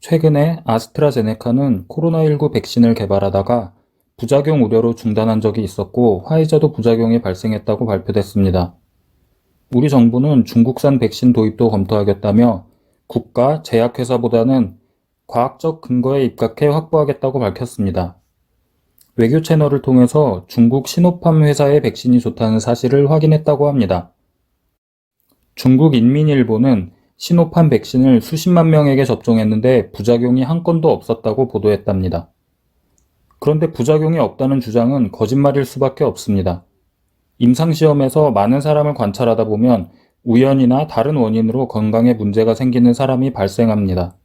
최근에 아스트라제네카는 코로나19 백신을 개발하다가 부작용 우려로 중단한 적이 있었고 화이자도 부작용이 발생했다고 발표됐습니다. 우리 정부는 중국산 백신 도입도 검토하겠다며 국가, 제약회사보다는 과학적 근거에 입각해 확보하겠다고 밝혔습니다. 외교 채널을 통해서 중국 시노팜 회사의 백신이 좋다는 사실을 확인했다고 합니다. 중국 인민일보는 시노팜 백신을 수십만 명에게 접종했는데 부작용이 한 건도 없었다고 보도했답니다. 그런데 부작용이 없다는 주장은 거짓말일 수밖에 없습니다. 임상시험에서 많은 사람을 관찰하다 보면 우연이나 다른 원인으로 건강에 문제가 생기는 사람이 발생합니다.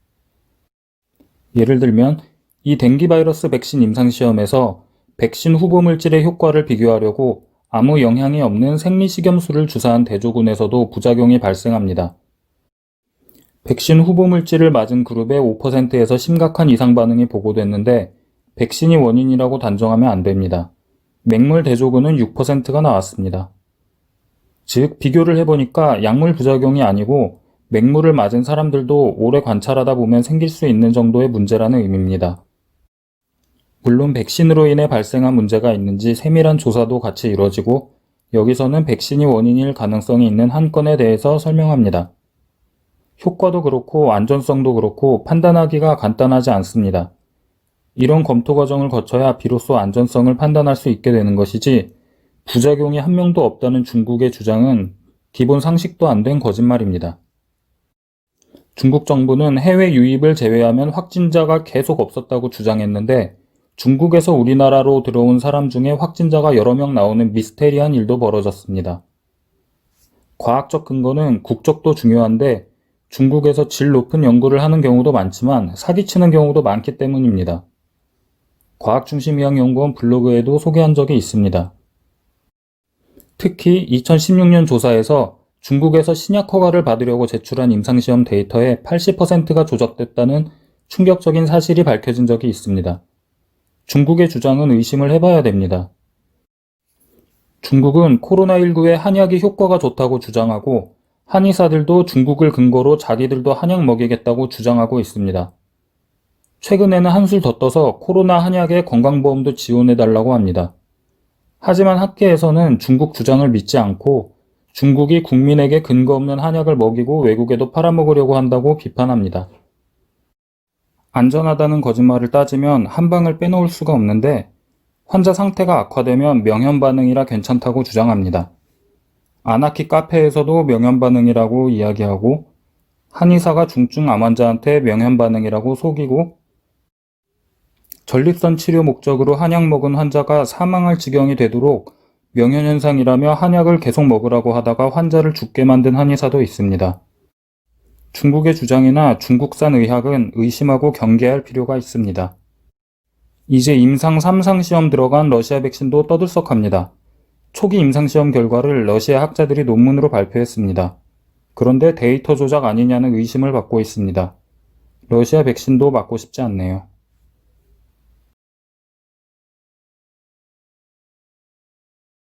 예를 들면 이 댕기 바이러스 백신 임상시험에서 백신 후보 물질의 효과를 비교하려고 아무 영향이 없는 생리식염수를 주사한 대조군에서도 부작용이 발생합니다. 백신 후보 물질을 맞은 그룹의 5%에서 심각한 이상 반응이 보고됐는데 백신이 원인이라고 단정하면 안 됩니다. 맹물 대조군은 6%가 나왔습니다. 즉, 비교를 해보니까 약물 부작용이 아니고 맹물을 맞은 사람들도 오래 관찰하다 보면 생길 수 있는 정도의 문제라는 의미입니다. 물론 백신으로 인해 발생한 문제가 있는지 세밀한 조사도 같이 이뤄지고 여기서는 백신이 원인일 가능성이 있는 한 건에 대해서 설명합니다. 효과도 그렇고 안전성도 그렇고 판단하기가 간단하지 않습니다. 이런 검토 과정을 거쳐야 비로소 안전성을 판단할 수 있게 되는 것이지 부작용이 한 명도 없다는 중국의 주장은 기본 상식도 안 된 거짓말입니다. 중국 정부는 해외 유입을 제외하면 확진자가 계속 없었다고 주장했는데 중국에서 우리나라로 들어온 사람 중에 확진자가 여러 명 나오는 미스테리한 일도 벌어졌습니다. 과학적 근거는 국적도 중요한데 중국에서 질 높은 연구를 하는 경우도 많지만 사기치는 경우도 많기 때문입니다. 과학중심의학연구원 블로그에도 소개한 적이 있습니다. 특히 2016년 조사에서 중국에서 신약 허가를 받으려고 제출한 임상시험 데이터의 80%가 조작됐다는 충격적인 사실이 밝혀진 적이 있습니다. 중국의 주장은 의심을 해봐야 됩니다. 중국은 코로나19에 한약이 효과가 좋다고 주장하고 한의사들도 중국을 근거로 자기들도 한약 먹이겠다고 주장하고 있습니다. 최근에는 한술 더 떠서 코로나 한약의 건강보험도 지원해달라고 합니다. 하지만 학계에서는 중국 주장을 믿지 않고 중국이 국민에게 근거 없는 한약을 먹이고 외국에도 팔아먹으려고 한다고 비판합니다. 안전하다는 거짓말을 따지면 한 방을 빼놓을 수가 없는데 환자 상태가 악화되면 명현반응이라 괜찮다고 주장합니다. 아나키 카페에서도 명현반응이라고 이야기하고 한의사가 중증 암 환자한테 명현반응이라고 속이고 전립선 치료 목적으로 한약 먹은 환자가 사망할 지경이 되도록 명현현상이라며 한약을 계속 먹으라고 하다가 환자를 죽게 만든 한의사도 있습니다. 중국의 주장이나 중국산 의학은 의심하고 경계할 필요가 있습니다. 이제 임상 3상 시험 들어간 러시아 백신도 떠들썩합니다. 초기 임상시험 결과를 러시아 학자들이 논문으로 발표했습니다. 그런데 데이터 조작 아니냐는 의심을 받고 있습니다. 러시아 백신도 맞고 싶지 않네요.